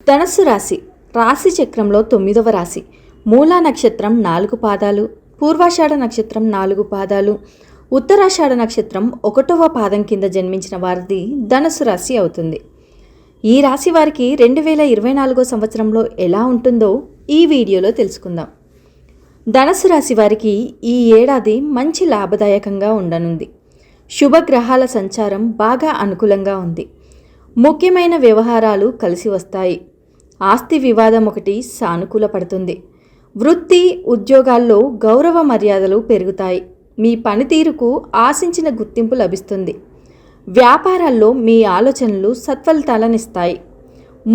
ధనస్సు రాశి రాశి చక్రంలో 9వ రాశి. మూలా నక్షత్రం 4 పాదాలు, పూర్వాషాఢ నక్షత్రం 4 పాదాలు, ఉత్తరాషాఢ నక్షత్రం 1వ పాదం కింద జన్మించిన వారిది ధనస్సు రాశి అవుతుంది. ఈ రాశి వారికి 2024 సంవత్సరంలో ఎలా ఉంటుందో ఈ వీడియోలో తెలుసుకుందాం. ధనస్సు రాశి వారికి ఈ ఏడాది మంచి లాభదాయకంగా ఉండనుంది. శుభగ్రహాల సంచారం బాగా అనుకూలంగా ఉంది. ముఖ్యమైన వ్యవహారాలు కలిసి వస్తాయి. ఆస్తి వివాదం ఒకటి సానుకూల పడుతుంది. వృత్తి ఉద్యోగాల్లో గౌరవ మర్యాదలు పెరుగుతాయి. మీ పనితీరుకు ఆశించిన గుర్తింపు లభిస్తుంది. వ్యాపారాల్లో మీ ఆలోచనలు సత్ఫలితాలనిస్తాయి.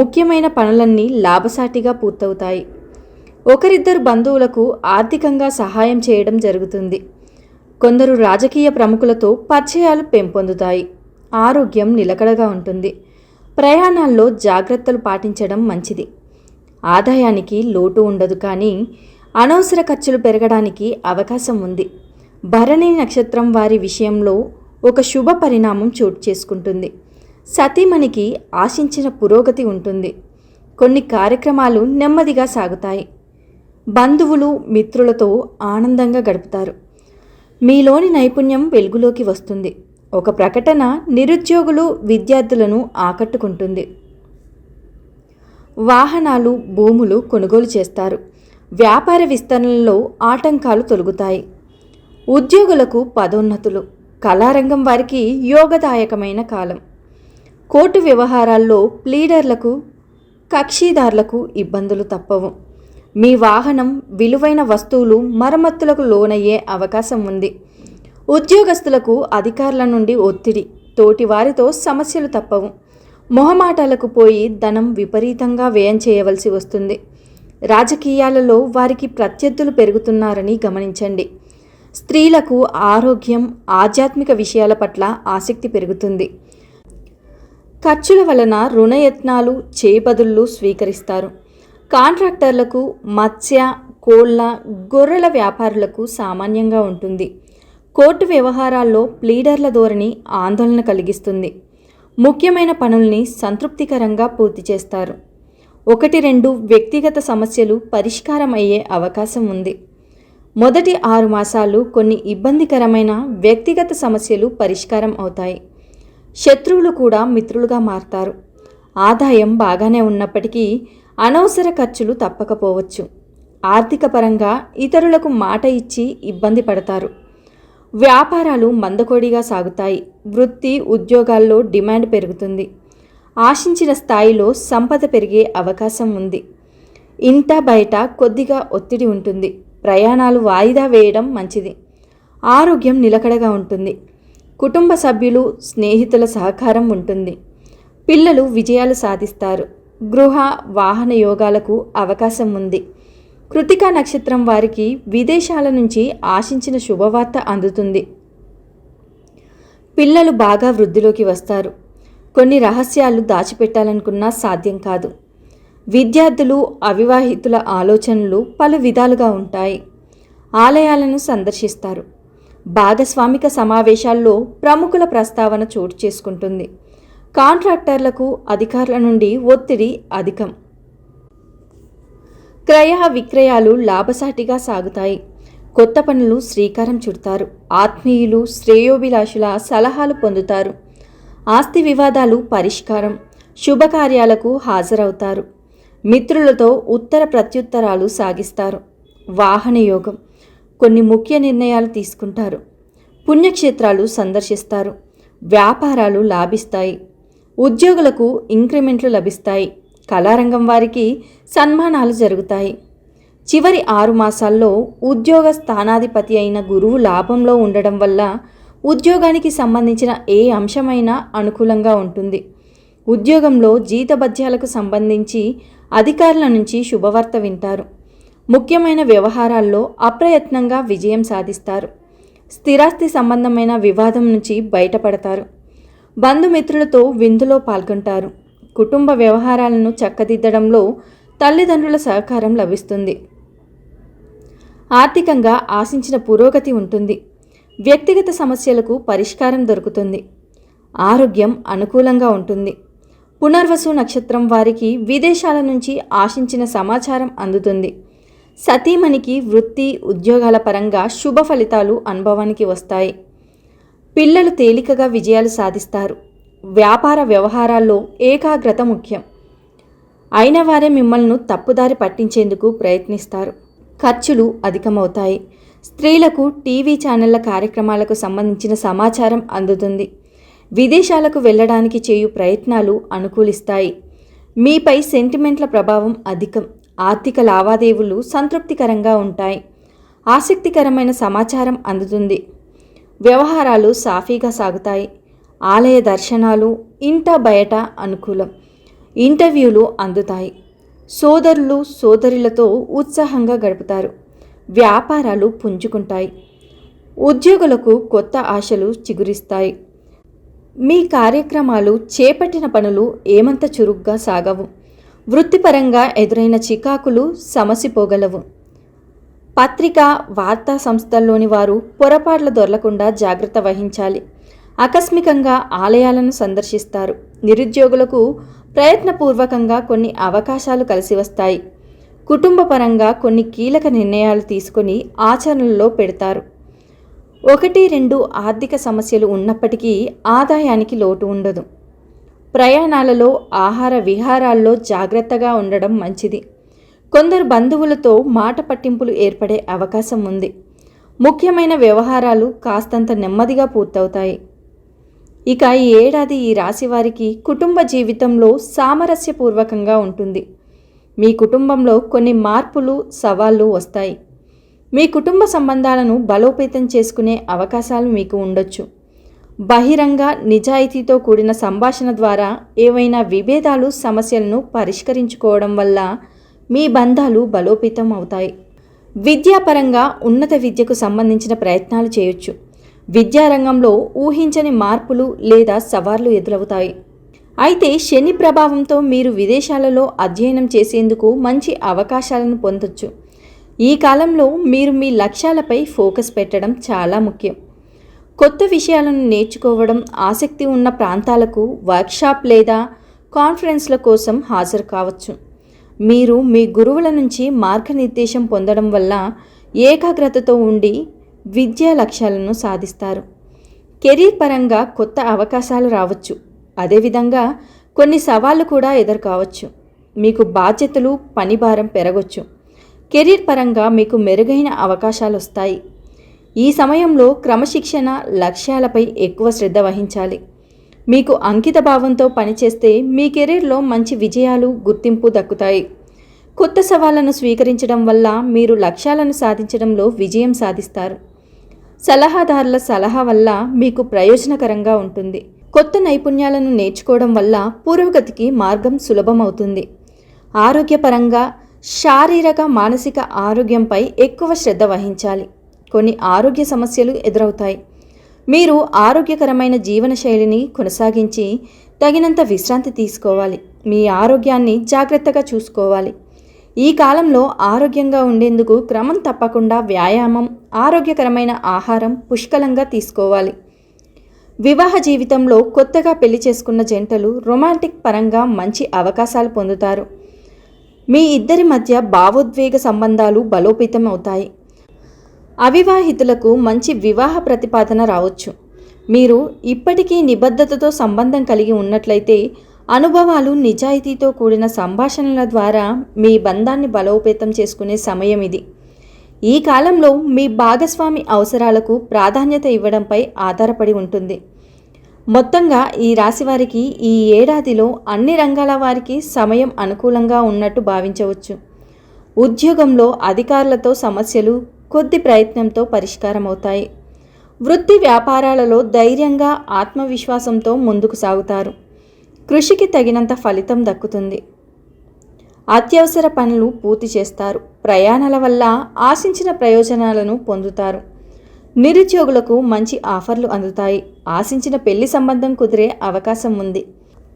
ముఖ్యమైన పనులన్నీ లాభసాటిగా పూర్తవుతాయి. ఒకరిద్దరు బంధువులకు ఆర్థికంగా సహాయం చేయడం జరుగుతుంది. కొందరు రాజకీయ ప్రముఖులతో పరిచయాలు పెంపొందుతాయి. ఆరోగ్యం నిలకడగా ఉంటుంది. ప్రయాణాల్లో జాగ్రత్తలు పాటించడం మంచిది. ఆదాయానికి లోటు ఉండదు, కానీ అనవసర ఖర్చులు పెరగడానికి అవకాశం ఉంది. భరణి నక్షత్రం వారి విషయంలో ఒక శుభ పరిణామం చోటు చేసుకుంటుంది. సతీమణికి ఆశించిన పురోగతి ఉంటుంది. కొన్ని కార్యక్రమాలు నెమ్మదిగా సాగుతాయి. బంధువులు మిత్రులతో ఆనందంగా గడుపుతారు. మీలోని నైపుణ్యం వెలుగులోకి వస్తుంది. ఒక ప్రకటన నిరుద్యోగులు విద్యార్థులను ఆకట్టుకుంటుంది. వాహనాలు భూములు కొనుగోలు చేస్తారు. వ్యాపార విస్తరణలో ఆటంకాలు తొలగుతాయి. ఉద్యోగులకు పదోన్నతులు. కళారంగం వారికి యోగదాయకమైన కాలం. కోర్టు వ్యవహారాల్లో ప్లీడర్లకు కక్షిదారులకు ఇబ్బందులు తప్పవు. మీ వాహనం విలువైన వస్తువులు మరమ్మతులకు లోనయ్యే అవకాశం ఉంది. ఉద్యోగస్తులకు అధికారుల నుండి ఒత్తిడి, తోటి వారితో సమస్యలు తప్పవు. మొహమాటాలకు పోయి ధనం విపరీతంగా వ్యయం చేయవలసి వస్తుంది. రాజకీయాలలో వారికి ప్రత్యర్థులు పెరుగుతున్నారని గమనించండి. స్త్రీలకు ఆరోగ్యం, ఆధ్యాత్మిక విషయాల పట్ల ఆసక్తి పెరుగుతుంది. ఖర్చుల వలన రుణయత్నాలు చేబదుళ్ళు స్వీకరిస్తారు. కాంట్రాక్టర్లకు, మత్స్య, కోళ్ల, గొర్రెల వ్యాపారులకు సామాన్యంగా ఉంటుంది. కోర్టు వ్యవహారాల్లో ప్లీడర్ల ధోరణి ఆందోళన కలిగిస్తుంది. ముఖ్యమైన పనుల్ని సంతృప్తికరంగా పూర్తి చేస్తారు. 1-2 వ్యక్తిగత సమస్యలు పరిష్కారం అయ్యే అవకాశం ఉంది. మొదటి 6 మాసాలు కొన్ని ఇబ్బందికరమైన వ్యక్తిగత సమస్యలు పరిష్కారం అవుతాయి. శత్రువులు కూడా మిత్రులుగా మారతారు. ఆదాయం బాగానే ఉన్నప్పటికీ అనవసర ఖర్చులు తప్పకపోవచ్చు. ఆర్థిక పరంగా ఇతరులకు మాట ఇచ్చి ఇబ్బంది పడతారు. వ్యాపారాలు మందకొడిగా సాగుతాయి. వృత్తి ఉద్యోగాల్లో డిమాండ్ పెరుగుతుంది. ఆశించిన స్థాయిలో సంపద పెరిగే అవకాశం ఉంది. ఇంట బయట కొద్దిగా ఒత్తిడి ఉంటుంది. ప్రయాణాలు వాయిదా వేయడం మంచిది. ఆరోగ్యం నిలకడగా ఉంటుంది. కుటుంబ సభ్యులు, స్నేహితుల సహకారం ఉంటుంది. పిల్లలు విజయాలు సాధిస్తారు. గృహ వాహన యోగాలకు అవకాశం ఉంది. కృతికా నక్షత్రం వారికి విదేశాల నుంచి ఆశించిన శుభవార్త అందుతుంది. పిల్లలు బాగా వృద్ధిలోకి వస్తారు. కొన్ని రహస్యాలు దాచిపెట్టాలనుకున్నా సాధ్యం కాదు. విద్యార్థులు, అవివాహితుల ఆలోచనలు పలు విధాలుగా ఉంటాయి. ఆలయాలను సందర్శిస్తారు. భాగస్వామిక సమావేశాల్లో ప్రముఖుల ప్రస్తావన చోటు చేసుకుంటుంది. కాంట్రాక్టర్లకు అధికారుల నుండి ఒత్తిడి అధికం. క్రయ విక్రయాలు లాభసాటిగా సాగుతాయి. కొత్త పనులు శ్రీకారం చుడతారు. ఆత్మీయులు, శ్రేయోభిలాషుల సలహాలు పొందుతారు. ఆస్తి వివాదాలు పరిష్కారం. శుభకార్యాలకు హాజరవుతారు. మిత్రులతో ఉత్తర ప్రత్యుత్తరాలు సాగిస్తారు. వాహన యోగం. కొన్ని ముఖ్య నిర్ణయాలు తీసుకుంటారు. పుణ్యక్షేత్రాలు సందర్శిస్తారు. వ్యాపారాలు లాభిస్తాయి. ఉద్యోగులకు ఇంక్రిమెంట్లు లభిస్తాయి. కళారంగం వారికి సన్మానాలు జరుగుతాయి. చివరి 6 మాసాల్లో ఉద్యోగ స్థానాధిపతి అయిన గురువు లాభంలో ఉండడం వల్ల ఉద్యోగానికి సంబంధించిన ఏ అంశమైనా అనుకూలంగా ఉంటుంది. ఉద్యోగంలో జీతభత్యాలకు సంబంధించి అధికారుల నుంచి శుభవార్త వింటారు. ముఖ్యమైన వ్యవహారాల్లో అప్రయత్నంగా విజయం సాధిస్తారు. స్థిరాస్తి సంబంధమైన వివాదం నుంచి బయటపడతారు. బంధుమిత్రులతో విందులో పాల్గొంటారు. కుటుంబ వ్యవహారాలను చక్కదిద్దడంలో తల్లిదండ్రుల సహకారం లభిస్తుంది. ఆర్థికంగా ఆశించిన పురోగతి ఉంటుంది. వ్యక్తిగత సమస్యలకు పరిష్కారం దొరుకుతుంది. ఆరోగ్యం అనుకూలంగా ఉంటుంది. పునర్వసు నక్షత్రం వారికి విదేశాల నుంచి ఆశించిన సమాచారం అందుతుంది. సతీమణికి వృత్తి ఉద్యోగాల పరంగా శుభ ఫలితాలు అనుభవానికి వస్తాయి. పిల్లలు తేలికగా విజయాలు సాధిస్తారు. వ్యాపార వ్యవహారాల్లో ఏకాగ్రత ముఖ్యం. అయిన వారే మిమ్మల్ని తప్పుదారి పట్టించేందుకు ప్రయత్నిస్తారు. ఖర్చులు అధికమవుతాయి. స్త్రీలకు టీవీ ఛానళ్ల కార్యక్రమాలకు సంబంధించిన సమాచారం అందుతుంది. విదేశాలకు వెళ్ళడానికి చేయు ప్రయత్నాలు అనుకూలిస్తాయి. మీపై సెంటిమెంట్ల ప్రభావం అధికం. ఆర్థిక లావాదేవీలు సంతృప్తికరంగా ఉంటాయి. ఆసక్తికరమైన సమాచారం అందుతుంది. వ్యవహారాలు సాఫీగా సాగుతాయి. ఆలయ దర్శనాలు, ఇంట బయట అనుకూలం. ఇంటర్వ్యూలు అందుతాయి. సోదరులు సోదరులతో ఉత్సాహంగా గడుపుతారు. వ్యాపారాలు పుంజుకుంటాయి. ఉద్యోగులకు కొత్త ఆశలు చిగురిస్తాయి. మీ కార్యక్రమాలు చేపట్టిన పనులు ఏమంత చురుగ్గా సాగవు. వృత్తిపరంగా ఎదురైన చికాకులు సమసిపోగలవు. పత్రికా వార్తా సంస్థల్లోని వారు పొరపాట్ల దొరలకుండా జాగ్రత్త వహించాలి. ఆకస్మికంగా ఆలయాలను సందర్శిస్తారు. నిరుద్యోగులకు ప్రయత్నపూర్వకంగా కొన్ని అవకాశాలు కలిసి వస్తాయి. కుటుంబపరంగా కొన్ని కీలక నిర్ణయాలు తీసుకొని ఆచరణలో పెడతారు. 1-2 ఆర్థిక సమస్యలు ఉన్నప్పటికీ ఆదాయానికి లోటు ఉండదు. ప్రయాణాలలో, ఆహార విహారాల్లో జాగ్రత్తగా ఉండడం మంచిది. కొందరు బంధువులతో మాట పట్టింపులు ఏర్పడే అవకాశం ఉంది. ముఖ్యమైన వ్యవహారాలు కాస్తంత నెమ్మదిగా పూర్తవుతాయి. ఇక ఈ ఏడాది ఈ రాశి వారికి కుటుంబ జీవితంలో సామరస్యపూర్వకంగా ఉంటుంది. మీ కుటుంబంలో కొన్ని మార్పులు, సవాళ్లు వస్తాయి. మీ కుటుంబ సంబంధాలను బలోపేతం చేసుకునే అవకాశాలు మీకు ఉండొచ్చు. బహిరంగ నిజాయితీతో కూడిన సంభాషణ ద్వారా ఏవైనా విభేదాలు, సమస్యలను పరిష్కరించుకోవడం వల్ల మీ బంధాలు బలోపేతం అవుతాయి. విద్యాపరంగా ఉన్నత విద్యకు సంబంధించిన ప్రయత్నాలు చేయొచ్చు. విద్యారంగంలో ఊహించని మార్పులు లేదా సవాళ్లు ఎదురవుతాయి. అయితే శని ప్రభావంతో మీరు విదేశాలలో అధ్యయనం చేసేందుకు మంచి అవకాశాలను పొందొచ్చు. ఈ కాలంలో మీరు మీ లక్ష్యాలపై ఫోకస్ పెట్టడం చాలా ముఖ్యం. కొత్త విషయాలను నేర్చుకోవడం, ఆసక్తి ఉన్న ప్రాంతాలకు వర్క్షాప్ లేదా కాన్ఫరెన్స్ల కోసం హాజరు కావచ్చు. మీరు మీ గురువుల నుంచి మార్గనిర్దేశం పొందడం వల్ల ఏకాగ్రతతో ఉండి విద్యా లక్ష్యాలను సాధిస్తారు. కెరీర్ పరంగా కొత్త అవకాశాలు రావచ్చు. అదేవిధంగా కొన్ని సవాళ్లు కూడా ఎదుర్కోవచ్చు. మీకు బాధ్యతలు, పనిభారం పెరగవచ్చు. కెరీర్ పరంగా మీకు మెరుగైన అవకాశాలు వస్తాయి. ఈ సమయంలో క్రమశిక్షణ, లక్ష్యాలపై ఎక్కువ శ్రద్ధ వహించాలి. మీకు అంకిత భావంతో పనిచేస్తే మీ కెరీర్లో మంచి విజయాలు, గుర్తింపు దక్కుతాయి. కొత్త సవాళ్లను స్వీకరించడం వల్ల మీరు లక్ష్యాలను సాధించడంలో విజయం సాధిస్తారు. సలహాదారుల సలహా వల్ల మీకు ప్రయోజనకరంగా ఉంటుంది. కొత్త నైపుణ్యాలను నేర్చుకోవడం వల్ల పురోగతికి మార్గం సులభమవుతుంది. ఆరోగ్యపరంగా శారీరక, మానసిక ఆరోగ్యంపై ఎక్కువ శ్రద్ధ వహించాలి. కొన్ని ఆరోగ్య సమస్యలు ఎదురవుతాయి. మీరు ఆరోగ్యకరమైన జీవనశైలిని కొనసాగించి తగినంత విశ్రాంతి తీసుకోవాలి. మీ ఆరోగ్యాన్ని జాగ్రత్తగా చూసుకోవాలి. ఈ కాలంలో ఆరోగ్యంగా ఉండేందుకు క్రమం తప్పకుండా వ్యాయామం, ఆరోగ్యకరమైన ఆహారం పుష్కలంగా తీసుకోవాలి. వివాహ జీవితంలో కొత్తగా పెళ్లి చేసుకున్న జంటలు రొమాంటిక్ పరంగా మంచి అవకాశాలు పొందుతారు. మీ ఇద్దరి మధ్య భావోద్వేగ సంబంధాలు బలోపేతం అవుతాయి. అవివాహితులకు మంచి వివాహ ప్రతిపాదన రావచ్చు. మీరు ఇప్పటికీ నిబద్ధతతో సంబంధం కలిగి ఉన్నట్లయితే అనుభవాలు, నిజాయితీతో కూడిన సంభాషణల ద్వారా మీ బంధాన్ని బలోపేతం చేసుకునే సమయం ఇది. ఈ కాలంలో మీ భాగస్వామి అవసరాలకు ప్రాధాన్యత ఇవ్వడంపై ఆధారపడి ఉంటుంది. మొత్తంగా ఈ రాశివారికి ఈ ఏడాదిలో అన్ని రంగాల వారికి సమయం అనుకూలంగా ఉన్నట్టు భావించవచ్చు. ఉద్యోగంలో అధికారులతో సమస్యలు కొద్ది ప్రయత్నంతో పరిష్కారం అవుతాయి. వృత్తి వ్యాపారాలలో ధైర్యంగా, ఆత్మవిశ్వాసంతో ముందుకు సాగుతారు. కృషికి తగినంత ఫలితం దక్కుతుంది. అత్యవసర పనులు పూర్తి చేస్తారు. ప్రయాణాల వల్ల ఆశించిన ప్రయోజనాలను పొందుతారు. నిరుద్యోగులకు మంచి ఆఫర్లు అందుతాయి. ఆశించిన పెళ్లి సంబంధం కుదిరే అవకాశం ఉంది.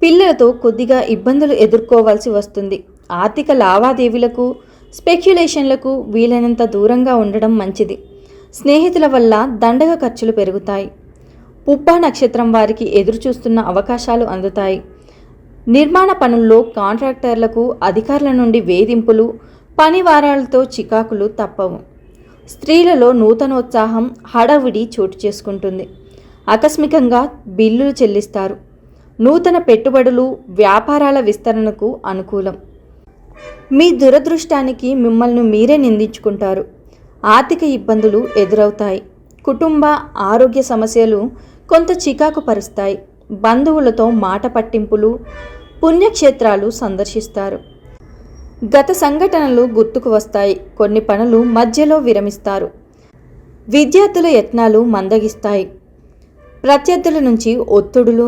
పిల్లలతో కొద్దిగా ఇబ్బందులు ఎదుర్కోవాల్సి వస్తుంది. ఆర్థిక లావాదేవీలకు, స్పెక్యులేషన్లకు వీలైనంత దూరంగా ఉండడం మంచిది. స్నేహితుల వల్ల దండగ ఖర్చులు పెరుగుతాయి. పుబ్బ నక్షత్రం వారికి ఎదురుచూస్తున్న అవకాశాలు అందుతాయి. నిర్మాణ పనుల్లో కాంట్రాక్టర్లకు అధికారుల నుండి వేధింపులు, పని వారాలతో చికాకులు తప్పవు. స్త్రీలలో నూతనోత్సాహం, హడావుడి చోటు చేసుకుంటుంది. ఆకస్మికంగా బిల్లులు చెల్లిస్తారు. నూతన పెట్టుబడులు, వ్యాపారాల విస్తరణకు అనుకూలం. మీ దురదృష్టానికి మిమ్మల్ని మీరే నిందించుకుంటారు. ఆర్థిక ఇబ్బందులు ఎదురవుతాయి. కుటుంబ, ఆరోగ్య సమస్యలు కొంత చికాకు పరుస్తాయి. బంధువులతో మాట పట్టింపులు, పుణ్యక్షేత్రాలు సందర్శిస్తారు. గత సంఘటనలు గుర్తుకు వస్తాయి. కొన్ని పనులు మధ్యలో విరమిస్తారు. విద్యార్థుల యత్నాలు మందగిస్తాయి. ప్రత్యర్థుల నుంచి ఒత్తిడులు,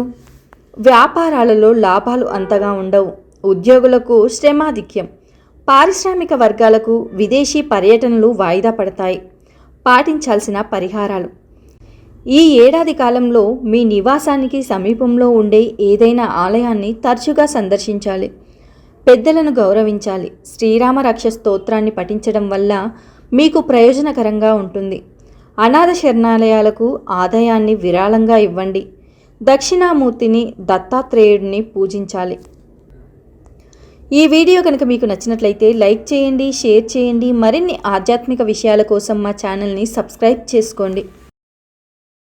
వ్యాపారాలలో లాభాలు అంతగా ఉండవు. ఉద్యోగులకు శ్రమాధిక్యం. పారిశ్రామిక వర్గాలకు విదేశీ పర్యటనలు వాయిదా పడతాయి. పాటించాల్సిన పరిహారాలు: ఈ ఏడాది కాలంలో మీ నివాసానికి సమీపంలో ఉండే ఏదైనా ఆలయాన్ని తరచుగా సందర్శించాలి. పెద్దలను గౌరవించాలి. శ్రీరామ రక్ష స్తోత్రాన్ని పఠించడం వల్ల మీకు ప్రయోజనకరంగా ఉంటుంది. అనాథ శరణాలయాలకు ఆదాయాన్ని విరాళంగా ఇవ్వండి. దక్షిణామూర్తిని, దత్తాత్రేయుడిని పూజించాలి. ఈ వీడియో కనుక మీకు నచ్చినట్లయితే లైక్ చేయండి, షేర్ చేయండి. మరిన్ని ఆధ్యాత్మిక విషయాల కోసం మా ఛానల్ని సబ్స్క్రైబ్ చేసుకోండి.